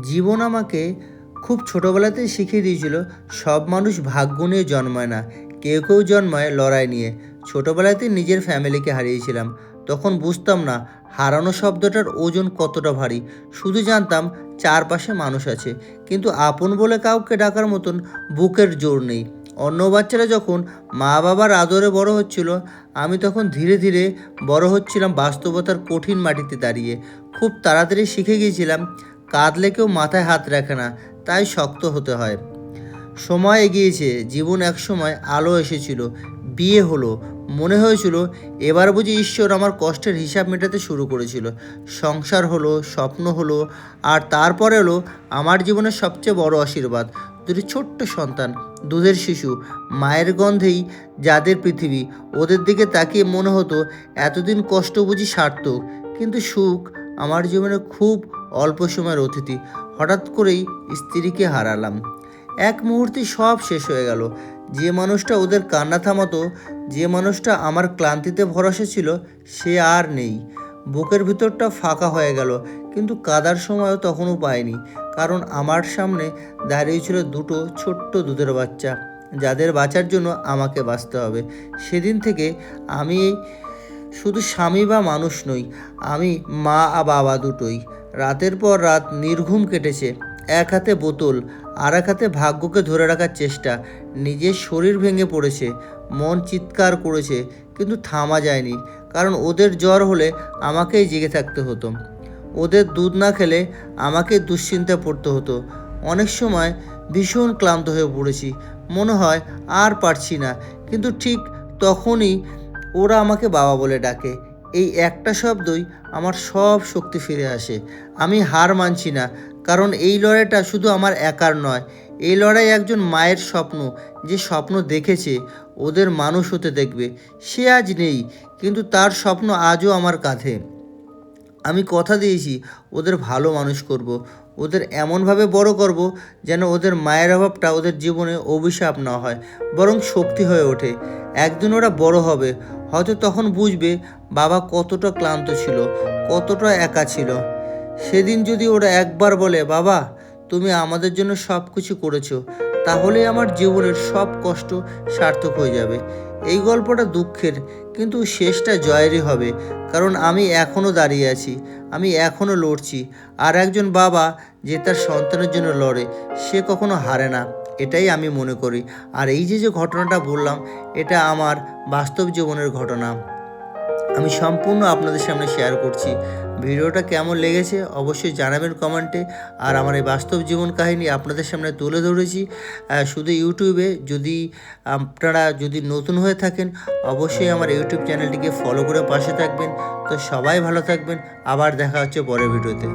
জীবন আমাকে খুব ছোটোবেলাতেই শিখিয়ে দিয়েছিল সব মানুষ ভাগ্য নিয়ে জন্মায় না, কেউ কেউ জন্মায় লড়াই নিয়ে। ছোটোবেলাতেই নিজের ফ্যামিলিকে হারিয়েছিলাম। তখন বুঝতাম না হারানো শব্দটার ওজন কতটা ভারী। শুধু জানতাম চারপাশে মানুষ আছে, কিন্তু আপন বলে কাউকে ডাকার মতন বুকের জোর নেই। অন্য বাচ্চারা যখন মা বাবার আদরে বড় হচ্ছিল, আমি তখন ধীরে ধীরে বড় হচ্ছিলাম বাস্তবতার কঠিন মাটিতে দাঁড়িয়ে। খুব তাড়াতাড়ি শিখে গিয়েছিলাম কাঁদলে কেউ মাথায় হাত রাখে না, তাই শক্ত হতে হয়। সময় এগিয়েছে, জীবন একসময় আলো এসেছিল, বিয়ে হলো, মনে হয়েছিল এবার বুঝি ঈশ্বর আমার কষ্টের হিসাব মেটাতে শুরু করেছিল। সংসার হলো, স্বপ্ন হলো, আর তারপর এলো আমার জীবনের সবচেয়ে বড় আশীর্বাদ, দুটি ছোট্ট সন্তান, দুধের শিশু, মায়ের গন্ধেই যাদের পৃথিবী। ওদের দিকে তাকিয়ে মনে হতো এতদিন কষ্ট বুঝি সার্থক। কিন্তু সুখ আমার জীবনে খুব অল্প সময়ের অতিথি। হঠাৎ করেই স্ত্রীকে হারালাম। এক মুহূর্তে সব শেষ হয়ে গেল। যে মানুষটা ওদের কান্না থামাতো, যে মানুষটা আমার ক্লান্তিতে ভরসা ছিল, সে আর নেই। বুকের ভিতরটা ফাঁকা হয়ে গেল, কিন্তু কাদার সময়ও তখনও পাইনি। কারণ আমার সামনে দাঁড়িয়েছিল দুটো ছোট্ট দুধের বাচ্চা, যাদের বাঁচার জন্য আমাকে বাঁচতে হবে। সেদিন থেকে আমি শুধু স্বামী বা মানুষ নই, আমি মা আর বাবা দুটোই। রাতের পর রাত নির্ঘুম কেটেছে, এক হাতে বোতল আর এক হাতে ভাগ্যকে ধরে রাখার চেষ্টা। নিজের শরীর ভেঙে পড়েছে, মন চিৎকার করেছে, কিন্তু থামা যায়নি। কারণ ওদের জ্বর হলে আমাকেই জেগে থাকতে হতো, ওদের দুধ না খেলে আমাকে দুশ্চিন্তা পড়তে হতো। অনেক সময় ভীষণ ক্লান্ত হয়ে পড়েছি, মনে হয় আর পারছি না, কিন্তু ঠিক তখনই ওরা আমাকে বাবা বলে ডাকে। এই একটা শব্দই আমার সব শক্তি ফিরে আসে। আমি হার মানছি না, কারণ এই লড়াইটা শুধু আমার একার নয়। এই লড়াই একজন মায়ের স্বপ্ন, যে স্বপ্ন দেখেছে ওদের মানুষ হতে দেখবে। সে আজ নেই, কিন্তু তার স্বপ্ন আজও আমার কাঁধে। আমি কথা দিয়েছি ওদের ভালো মানুষ করব, ওদের এমনভাবে বড় করব যেন ওদের মায়ের অভাবটা ওদের জীবনে অভিশাপ না হয়, বরং শক্তি হয়ে ওঠে। একদিন ওরা বড় হবে, হয়তো তখন বুঝবে বাবা কতটা ক্লান্ত ছিল, কতটা একা ছিল। সেদিন যদি ওরা একবার বলে, বাবা তুমি আমাদের জন্য সব কিছু করেছো, তাহলে আমার জীবনের সব কষ্ট সার্থক হয়ে যাবে। এই গল্পটা দুঃখের, কিন্তু শেষটা জয়েরই হবে। কারণ আমি এখনও দাঁড়িয়ে আছি, আমি এখনও লড়ছি। আর একজন বাবা যে তার সন্তানের জন্য লড়ে, সে কখনো হারে না, এটাই আমি মনে করি। আর এই যে যে ঘটনাটা বললাম, এটা আমার বাস্তব জীবনের ঘটনা, আমি সম্পূর্ণ আপনাদের সামনে শেয়ার করছি। ভিডিওটা কেমন লেগেছে অবশ্যই জানাবেন কমেন্টে। আর আমার এই বাস্তব জীবন কাহিনী আপনাদের সামনে তুলে ধরেছি শুধু ইউটিউবে। আপনারা যদি নতুন হয়ে থাকেন, অবশ্যই আমার ইউটিউব চ্যানেলটিকে ফলো করে পাশে থাকবেন। তো সবাই ভালো থাকবেন, আবার দেখা হচ্ছে পরের ভিডিওতে।